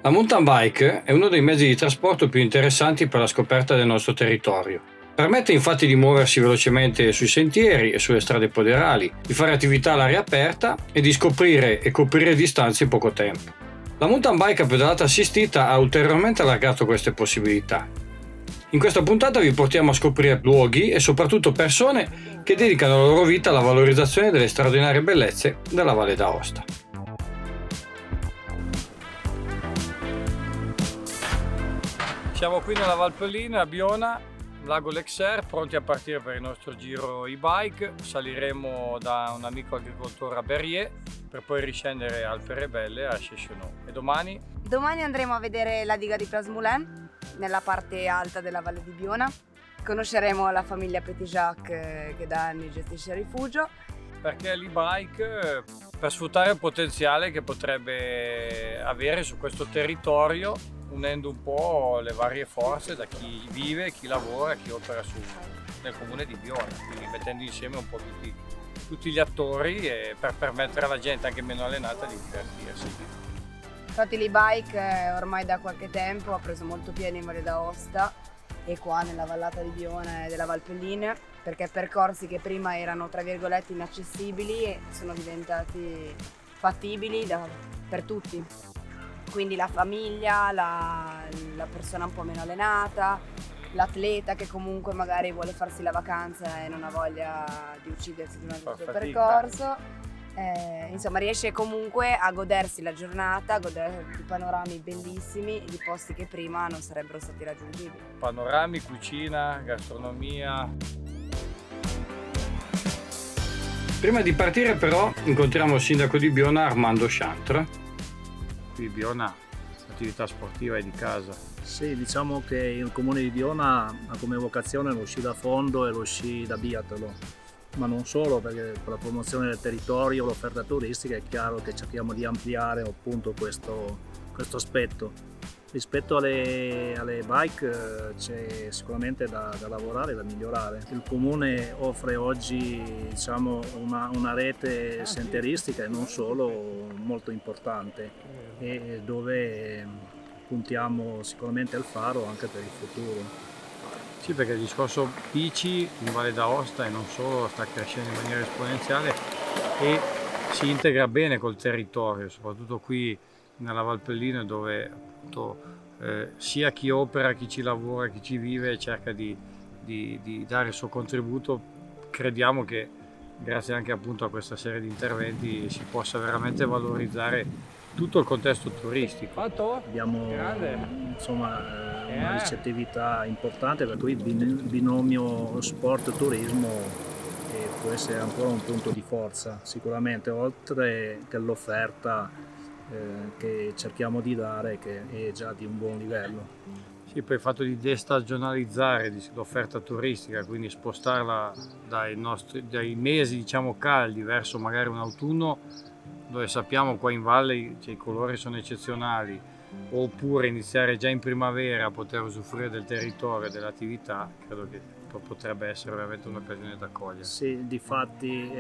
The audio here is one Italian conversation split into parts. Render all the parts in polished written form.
La mountain bike è uno dei mezzi di trasporto più interessanti per la scoperta del nostro territorio. Permette infatti di muoversi velocemente sui sentieri e sulle strade poderali, di fare attività all'aria aperta e di scoprire e coprire distanze in poco tempo. La mountain bike a pedalata assistita ha ulteriormente allargato queste possibilità. In questa puntata vi portiamo a scoprire luoghi e soprattutto persone che dedicano la loro vita alla valorizzazione delle straordinarie bellezze della Valle d'Aosta. Siamo qui nella Valpellina, a Biona, Lago Lexer, pronti a partire per il nostro giro e-bike. Saliremo da un amico agricoltore a Berrier per poi riscendere a Alperebelle a Chessenau. E domani? Domani andremo a vedere la diga di Plasmoulin, nella parte alta della Valle di Biona. Conosceremo la famiglia Petit-Jacques che da anni gestisce il rifugio. Perché l'e-bike, per sfruttare il potenziale che potrebbe avere su questo territorio, unendo un po' le varie forze da chi vive, chi lavora, chi opera nel comune di Biona, quindi mettendo insieme un po' tutti gli attori per permettere alla gente anche meno allenata di divertirsi. Infatti l'e-bike ormai da qualche tempo ha preso molto piede in Valle d'Aosta e qua nella vallata di Biona e della Valpelline, perché percorsi che prima erano tra virgolette inaccessibili sono diventati fattibili per tutti. Quindi la famiglia, la persona un po' meno allenata, l'atleta che comunque magari vuole farsi la vacanza e non ha voglia di uccidersi durante il suo percorso. Insomma, riesce comunque a godersi la giornata, a godere di panorami bellissimi, di posti che prima non sarebbero stati raggiungibili. Panorami, cucina, gastronomia. Prima di partire però incontriamo il sindaco di Biona, Armando Chantre. Qui Biona l'attività sportiva è di casa. Sì, diciamo che il comune di Biona ha come vocazione lo sci da fondo e lo sci da biathlon, ma non solo, perché per la promozione del territorio, l'offerta turistica è chiaro che cerchiamo di ampliare appunto questo aspetto. Rispetto alle bike c'è sicuramente da lavorare, da migliorare. Il comune offre oggi, diciamo, una rete senderistica e non solo molto importante, e dove puntiamo sicuramente al faro anche per il futuro. Sì, perché il discorso bici in Valle d'Aosta e non solo sta crescendo in maniera esponenziale e si integra bene col territorio, soprattutto qui nella Valpellina, dove appunto sia chi opera, chi ci lavora, chi ci vive cerca di dare il suo contributo. Crediamo che grazie anche appunto a questa serie di interventi si possa veramente valorizzare tutto il contesto turistico. Abbiamo insomma una ricettività importante, per cui il binomio sport-turismo può essere ancora un punto di forza, sicuramente, oltre che l'offerta che cerchiamo di dare, che è già di un buon livello. Sì, poi il fatto di destagionalizzare l'offerta turistica, quindi spostarla dai mesi diciamo caldi verso magari un autunno dove sappiamo qua in valle i colori sono eccezionali, oppure iniziare già in primavera a poter usufruire del territorio e dell'attività, credo che potrebbe essere veramente un'occasione da cogliere. Sì, difatti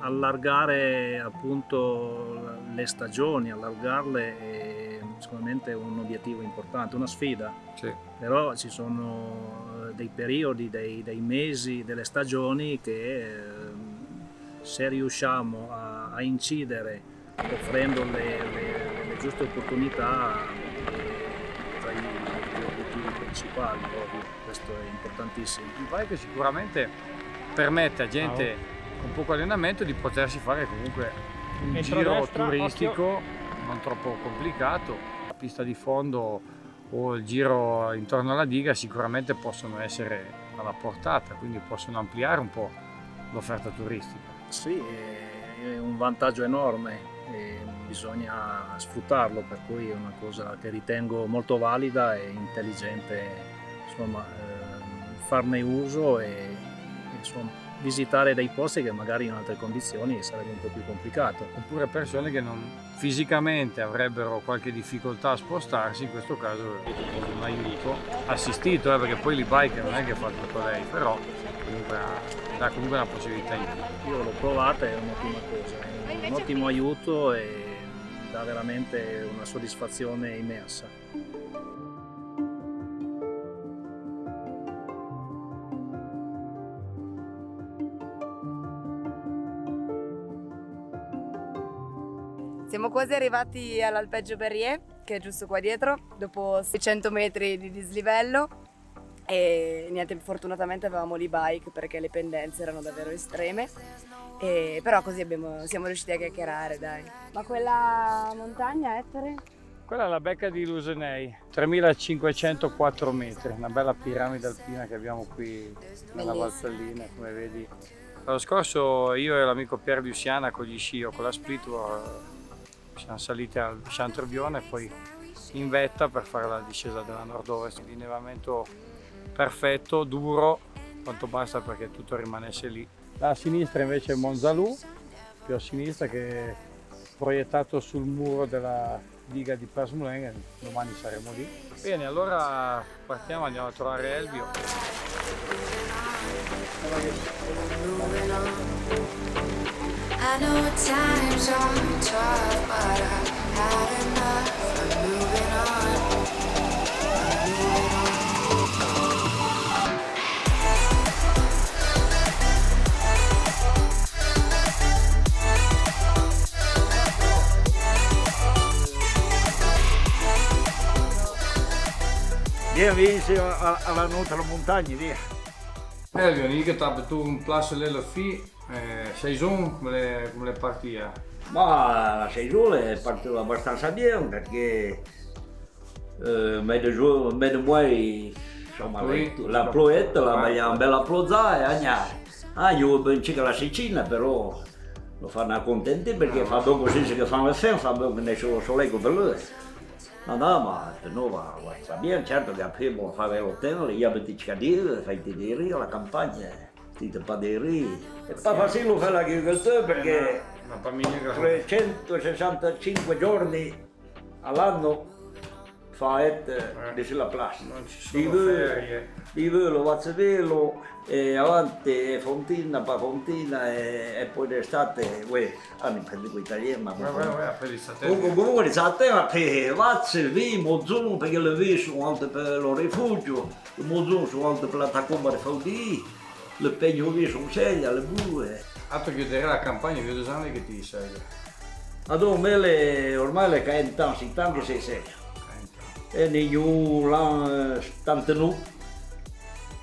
allargare appunto le stagioni, allargarle è sicuramente un obiettivo importante, una sfida. Sì. Però ci sono dei periodi, dei mesi, delle stagioni che se riusciamo a incidere offrendo le giuste opportunità tra gli obiettivi principali, ovvio. Questo è importantissimo. Il bike sicuramente permette a gente con poco allenamento di potersi fare comunque un giro turistico non troppo complicato. La pista di fondo o il giro intorno alla diga sicuramente possono essere alla portata, quindi possono ampliare un po' l'offerta turistica. Sì, è un vantaggio enorme e bisogna sfruttarlo, per cui è una cosa che ritengo molto valida e intelligente, insomma, farne uso e insomma, visitare dei posti che magari in altre condizioni sarebbe un po' più complicato. Oppure persone che non fisicamente avrebbero qualche difficoltà a spostarsi, in questo caso un aiuto assistito, perché poi l'e-bike non è che fa tutto lei, però comunque dà comunque una possibilità in più. Io l'ho provata, è un'ottima cosa, è un ottimo aiuto e dà veramente una soddisfazione immensa. Siamo quasi arrivati all'Alpeggio Berrier, che è giusto qua dietro, dopo 600 metri di dislivello, e niente, fortunatamente avevamo l'e-bike perché le pendenze erano davvero estreme, però così siamo riusciti a chiacchierare, dai. Ma quella montagna, Ettore? Quella è la becca di Lusenei, 3504 metri, una bella piramide alpina che abbiamo qui nella Valpellina, come vedi. L'anno scorso io e l'amico Pier Luciana con gli sci o con la Splittour siamo saliti al Chantervione e poi in vetta per fare la discesa della nord-ovest. L'innevamento perfetto, duro, quanto basta perché tutto rimanesse lì. Là a sinistra invece è Monzalù, più a sinistra, che è proiettato sul muro della diga di Persmolen, e domani saremo lì. Bene, allora partiamo, andiamo a trovare Elvio. I know times are tough, but I've had enough of moving on. Viens ici à la notre montagne, viens. Elvio, hier hebt tu een place lille fille, saison come le partia. Ma la saison è partita abbastanza bene perché mezzo mois, insomma, la ploetta, la bella plozza e io penso che la Sicilia però lo fanno contenti perché fa bene così che fanno le femme, fa bene che ne sono sollego per lui. No, ma per noi va bene, certo che prima fare l'hotel, io abito a dire, fai di riz, la campagna, ti fa dei riz. È pas facile fare l'agricoltore perché 365 giorni all'anno fa sulla place. Non ci sono ferie. Di velo, vazzevelo, e avanti fontina, pa fontina e poi d'estate, anni per dico italiano, ma comunque l'estate, ma per vazze, vi, mozzone, perché le vi sono alte per lo rifugio, le mozzone sono alte per la tacomba di Faudì, le pegno vi sono sceglie, le bue. Altro chiudere la campagna, vedo già che ti segue. Adoro, ormai le caen tanti che si segue. E negli l'anno 79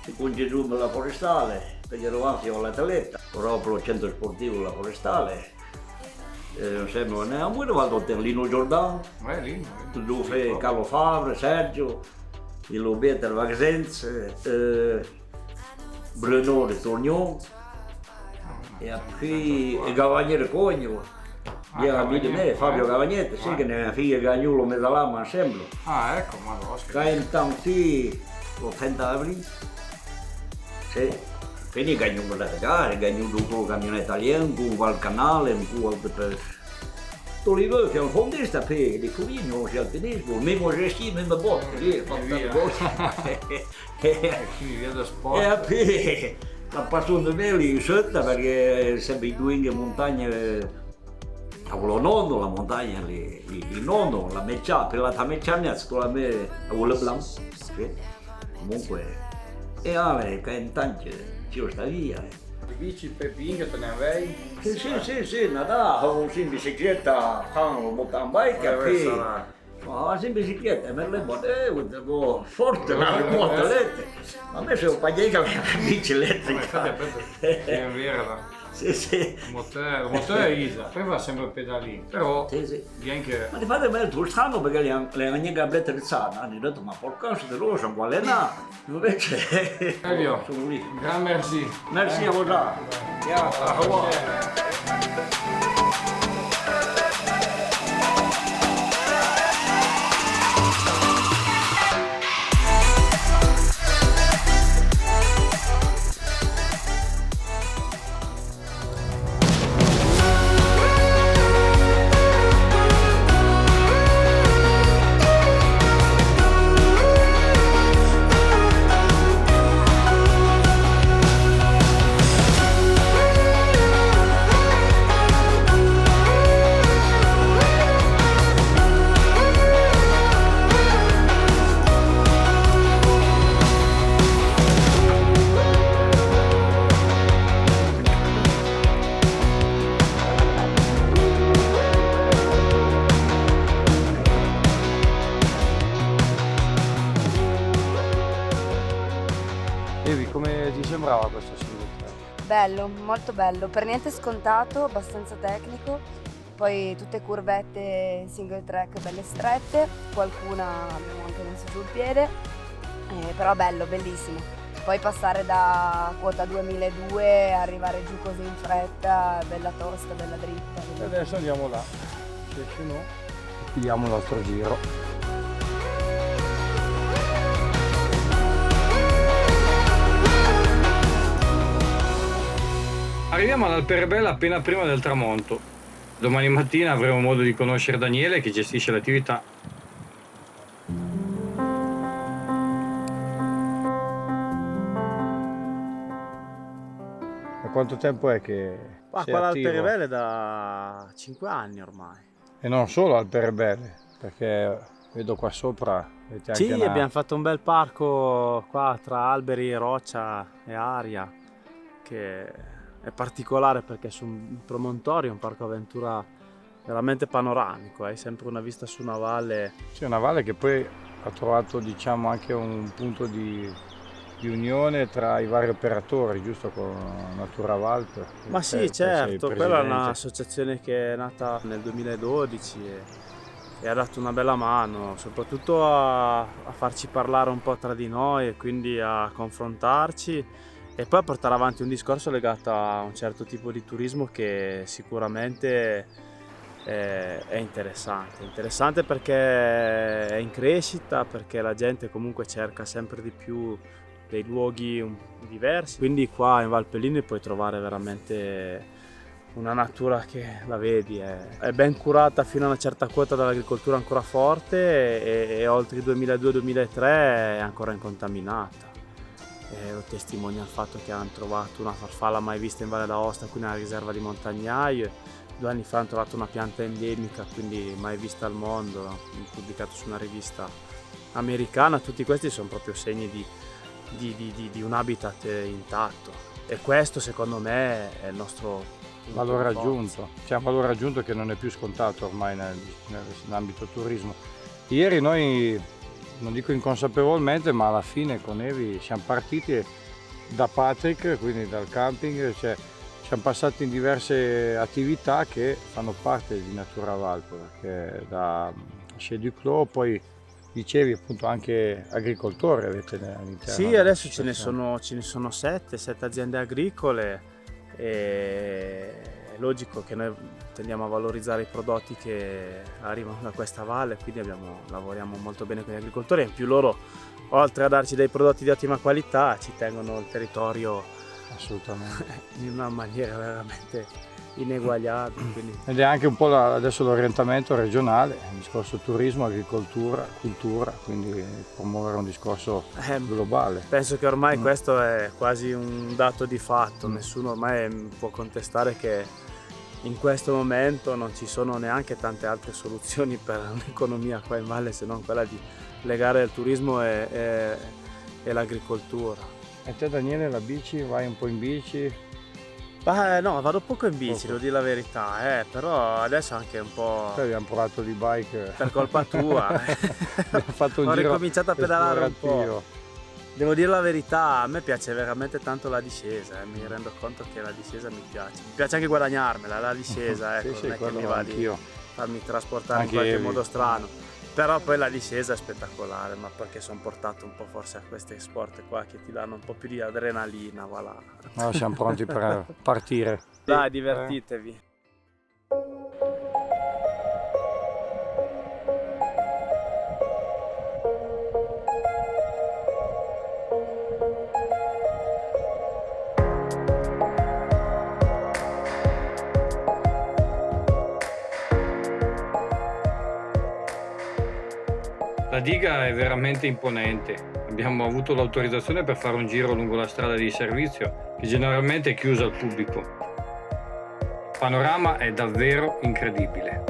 si congegiò la forestale, perché eravamo alla Taletta, ora per il centro sportivo la forestale. Sempre ne abbiamo fatto Lino Giordano, dove Carlo Favre, Sergio, il Peter Vaxenz, Bruno de Tornion, e poi Gavagnere Cogno. Viene amico di me, Fabio Gavagnette, sì che ne figlia Gagnolo Medalama insieme. Ah, ecco, ma lo Intanto l'80 aprile, sì, quindi Gagnolo da gare, Gagnolo con camionetta italiana, con quel canale, con quel Tolivo che è un fondista per di Furino, c'è alpinismo, mesmo gesti, mesmo botte, lì, quindi via da sport. E poi la passione mia lì sotto perché sempre i due in montagna. Avevo nonno, la montagna lì, il nonno, la meccia, per la meccia sto a me, avevo blanco, sì. Comunque, e Ale, che intanto ci sta via. Le bici Pepin te ne avevi? Sì, andavo in bicicletta, con mountain bike, e poi, ma in bicicletta, me le botte, forte, la moto elettrica. Ma a me se ho pagato la bici elettrica. È vero. Sì. Il motore è Isa, poi va sempre pedalì, però sì. Anche... Ma ti fate bene tu strano perché le hanno gabbette rizzate, hanno detto ma porca se loro sono quale là, invece Elvio, sono lì. Gran merci. Merci a voi. Au revoir. sembrava questo single track? Bello, molto bello, per niente scontato, abbastanza tecnico, poi tutte curvette single track belle strette, qualcuna abbiamo anche messo sul piede, però bello, bellissimo. Poi passare da quota 2002 arrivare giù così in fretta, bella tosta, bella dritta. E adesso andiamo là, se no pigliamo l'altro giro. Arriviamo all'Alperebella appena prima del tramonto. Domani mattina avremo modo di conoscere Daniele che gestisce l'attività. Da quanto tempo è che Qua sei attivo? l'Alperebelle è da 5 anni ormai. E non solo Alperebelle, perché vedo qua sopra avete anche Sì, una... abbiamo fatto un bel parco qua tra alberi, roccia e aria, che è particolare perché è su un promontorio, un parco avventura veramente panoramico, hai sempre una vista su una valle. C'è una valle che poi ha trovato, diciamo, anche un punto di unione tra i vari operatori, giusto, con Natura Valp. Ma Te sì, sei certo, quella è presidente. un'associazione che è nata nel 2012 e ha dato una bella mano, soprattutto a farci parlare un po' tra di noi e quindi a confrontarci e poi a portare avanti un discorso legato a un certo tipo di turismo che sicuramente è interessante perché è in crescita, perché la gente comunque cerca sempre di più dei luoghi diversi, quindi qua in Valpelline puoi trovare veramente una natura che la vedi, è ben curata fino a una certa quota dall'agricoltura ancora forte e oltre il 2002-2003 è ancora incontaminata. E lo testimonia il fatto che hanno trovato una farfalla mai vista in Valle d'Aosta, qui nella riserva di Montagnaio. 2 anni fa hanno trovato una pianta endemica, quindi mai vista al mondo, pubblicato su una rivista americana. Tutti questi sono proprio segni di un habitat intatto e questo secondo me è il nostro valore aggiunto. C'è un valore aggiunto che non è più scontato ormai nell'ambito turismo. Ieri noi, non dico inconsapevolmente, ma alla fine con Evi siamo partiti da Patrick, quindi dal camping, cioè siamo passati in diverse attività che fanno parte di Natura Valp, perché da Chez Duclos, poi dicevi appunto anche agricoltori avete all'interno. Sì, adesso ce ne sono 7 aziende agricole e è logico che noi tendiamo a valorizzare i prodotti che arrivano da questa valle, quindi lavoriamo molto bene con gli agricoltori e in più loro, oltre a darci dei prodotti di ottima qualità, ci tengono il territorio Assolutamente. in una maniera veramente ineguagliabile. Quindi. Ed è anche un po' adesso l'orientamento regionale, il discorso turismo, agricoltura, cultura, quindi promuovere un discorso globale. Penso che ormai questo è quasi un dato di fatto, nessuno ormai può contestare che in questo momento non ci sono neanche tante altre soluzioni per un'economia qua in valle se non quella di legare il turismo e l'agricoltura. E te Daniele, la bici, vai un po' in bici? No, vado poco in bici, devo dire la verità, però adesso anche un po'... Poi abbiamo provato l'e-bike. Per colpa tua. Abbiamo fatto un Ho giro ricominciato a pedalare un po'. esplorativo. Devo dire la verità, a me piace veramente tanto la discesa, mi rendo conto che la discesa mi piace. Mi piace anche guadagnarmela, la discesa, ecco, Sì, non è che quello mi va di anch'io. farmi trasportare Anche in qualche Evi. modo strano. Però poi la discesa è spettacolare, ma perché sono portato un po' forse a questi sport qua che ti danno un po' più di adrenalina, voilà. No, siamo pronti per partire. Dai, divertitevi. La diga è veramente imponente. Abbiamo avuto l'autorizzazione per fare un giro lungo la strada di servizio, che generalmente è chiusa al pubblico. Il panorama è davvero incredibile.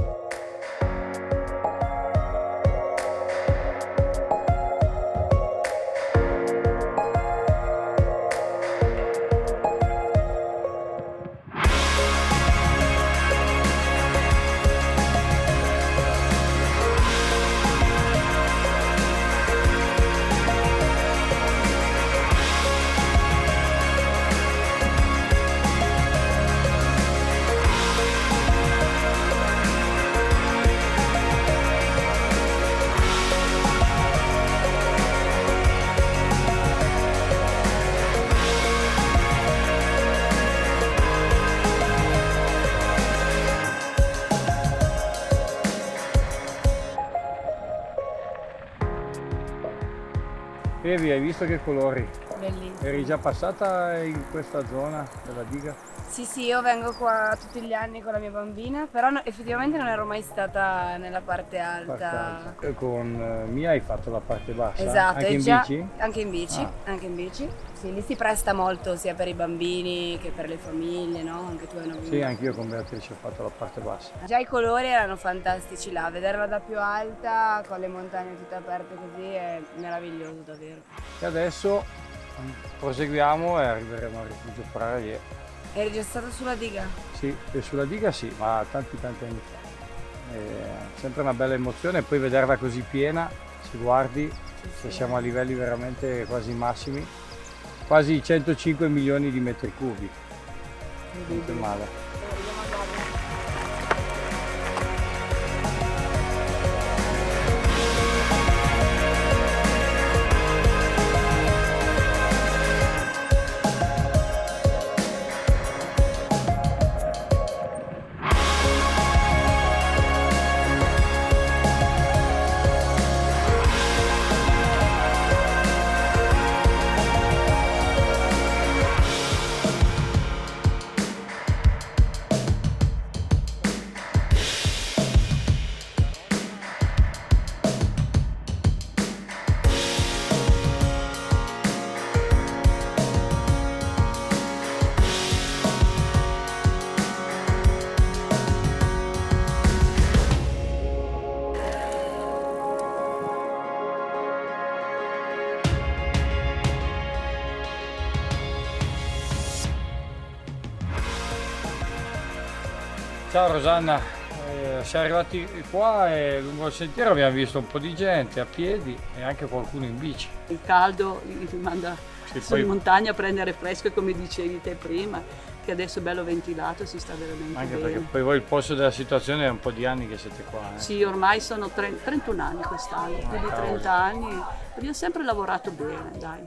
Evi, hai visto che colori? Bellissimo. Eri già passata in questa zona della diga? Sì, io vengo qua tutti gli anni con la mia bambina, però effettivamente non ero mai stata nella parte alta. Con Mia hai fatto la parte bassa? Esatto, Anche e in già- bici? Anche in bici, Ah. anche in bici. Sì, lì si presta molto sia per i bambini che per le famiglie, no? Anche tu hai una Sì, bimba. anch'io con Beatrice ho fatto la parte bassa. Già i colori erano fantastici là, vederla da più alta con le montagne tutte aperte così è meraviglioso davvero. E adesso proseguiamo e arriveremo al rifugio Praraie. Eri già stato sulla diga? Sì, e sulla diga sì, ma tanti anni fa. Sempre una bella emozione e poi vederla così piena, se guardi, che siamo a livelli veramente quasi massimi, quasi 105 milioni di metri cubi. Niente male. Ciao Rosanna, siamo arrivati qua e lungo il sentiero abbiamo visto un po' di gente a piedi e anche qualcuno in bici. Il caldo ti manda Sì, su in poi montagna a prendere fresco e come dicevi te prima, che adesso è bello ventilato, si sta veramente anche bene. perché poi voi il polso della situazione è un po' di anni che siete qua. Sì, ormai sono 31 anni quest'anno, più di 30 anni, abbiamo sempre lavorato bene, dai.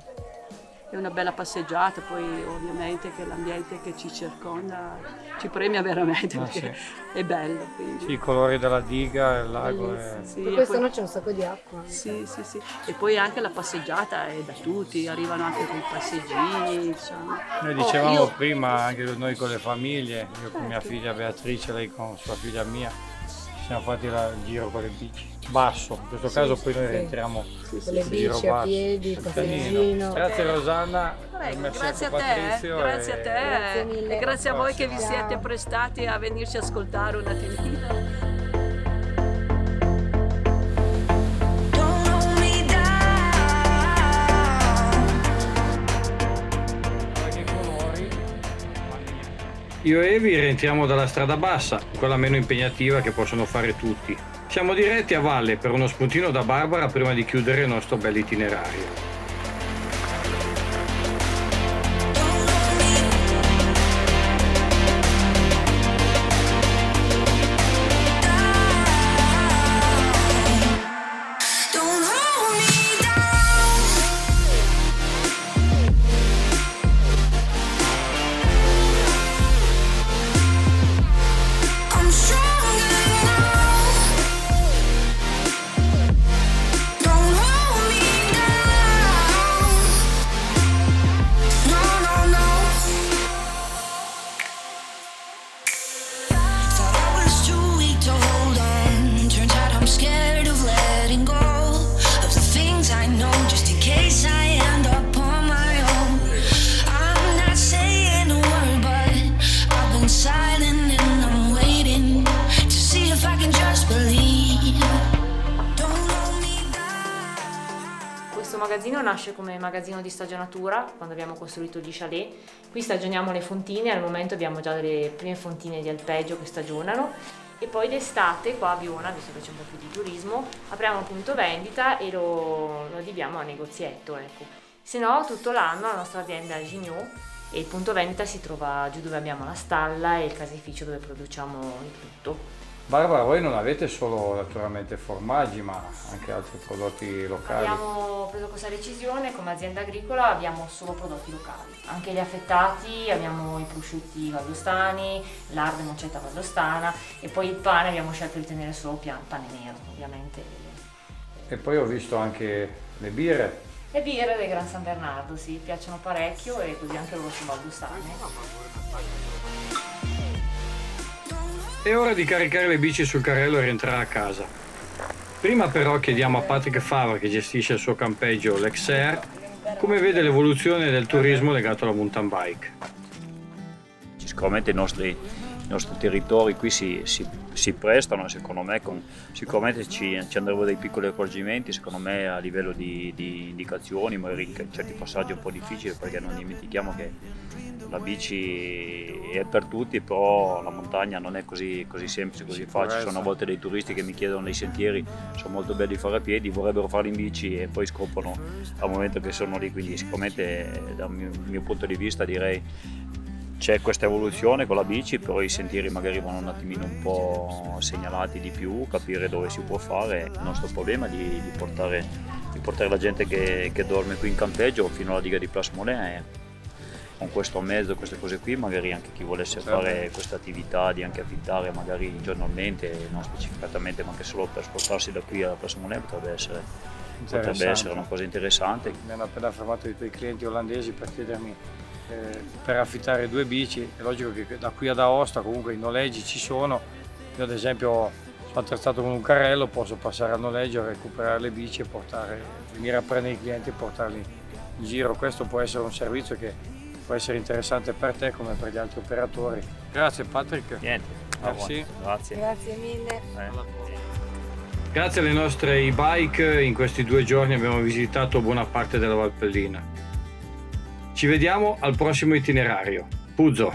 È una bella passeggiata, poi ovviamente che l'ambiente che ci circonda ci premia veramente perché è bello. Quindi. Sì, i colori della diga, il lago. Sì, Per e quest'anno poi- c'è un sacco di acqua. Sì. E poi anche la passeggiata è da tutti, arrivano anche con i passeggini, insomma. Noi dicevamo io- prima, anche noi con le famiglie, io con mia figlia Beatrice, lei con sua figlia Mia, ci siamo fatti il giro con le bici. Basso, in questo caso poi noi rientriamo Con le il giro bici a basso. piedi, Pianino. passeggino. Grazie Rosanna, Prego, merci grazie a anche te, Patrizio grazie a e- te Grazie mille. e grazie a voi che vi Ciao. siete prestati a venirci a ascoltare un attimino. Don't hold me down. Che colori. Io e Evi rientriamo dalla strada bassa, quella meno impegnativa che possono fare tutti. Siamo diretti a valle per uno spuntino da Barbara prima di chiudere il nostro bel itinerario. Don't hold me down. I'm stronger now. Don't hold me down. No. Thought I was too weak to hold on. Turns out I'm scared of letting go of the things I know, just in case I end up on my own. I'm not saying a word, but I've been silent and I'm waiting to see if I can just believe. Don't hold me down. Questo magazzino nasce come magazzino di stagionatura quando abbiamo costruito gli chalet. Qui stagioniamo le fontine, al momento abbiamo già delle prime fontine di alpeggio che stagionano e poi d'estate qua a Biona, visto che c'è un po' più di turismo, apriamo un punto vendita e lo addibiamo a negozietto. Ecco. Se no tutto l'anno la nostra azienda è a Gignot e il punto vendita si trova giù dove abbiamo la stalla e il caseificio dove produciamo il tutto. Barbara, voi non avete solo naturalmente formaggi, ma anche altri prodotti locali. Abbiamo preso questa decisione, come azienda agricola abbiamo solo prodotti locali, anche gli affettati, abbiamo i prosciutti valdostani, l'arde mocetta valdostana e poi il pane abbiamo scelto di tenere solo pane nero ovviamente. E poi ho visto anche le birre, Ecco, le birre sono molto interessate. Le birre sono molto interessate, Le birre del Gran San Bernardo, sì, piacciono parecchio e così anche loro sono valdostane. È ora di caricare le bici sul carrello e rientrare a casa. Prima però chiediamo a Patrick Favre, che gestisce il suo campeggio l'Exer, come vede l'evoluzione del turismo legato alla mountain bike. Sicuramente i nostri territori qui si prestano, secondo me, sicuramente ci andrebbero dei piccoli accorgimenti, secondo me, a livello di indicazioni, magari certi passaggi un po' difficili, perché non dimentichiamo che la bici è per tutti, però la montagna non è così semplice, così facile. Ci sono a volte dei turisti che mi chiedono dei sentieri, sono molto belli fare a piedi, vorrebbero farli in bici e poi scoprono al momento che sono lì, quindi sicuramente dal mio punto di vista direi c'è questa evoluzione con la bici, però i sentieri magari vanno un attimino un po' segnalati di più, capire dove si può fare. Il nostro problema è di portare la gente che dorme qui in campeggio fino alla diga di Place Moulin, e con questo mezzo, queste cose qui, magari anche chi volesse fare questa attività di anche affittare magari giornalmente, non specificatamente ma anche solo per spostarsi da qui alla Place Moulin, potrebbe essere una cosa interessante. Mi hanno appena fermato i tuoi clienti olandesi per chiedermi per affittare 2 bici. È logico che da qui ad Aosta comunque i noleggi ci sono. Io ad esempio sono attrezzato con un carrello, posso passare al noleggio, recuperare le bici e venire a prendere i clienti e portarli in giro. Questo può essere un servizio che può essere interessante per te come per gli altri operatori. Grazie Patrick. Niente, Merci. Grazie mille. Grazie alle nostre e-bike in questi 2 giorni abbiamo visitato buona parte della Valpellina. Ci vediamo al prossimo itinerario. Puzzo!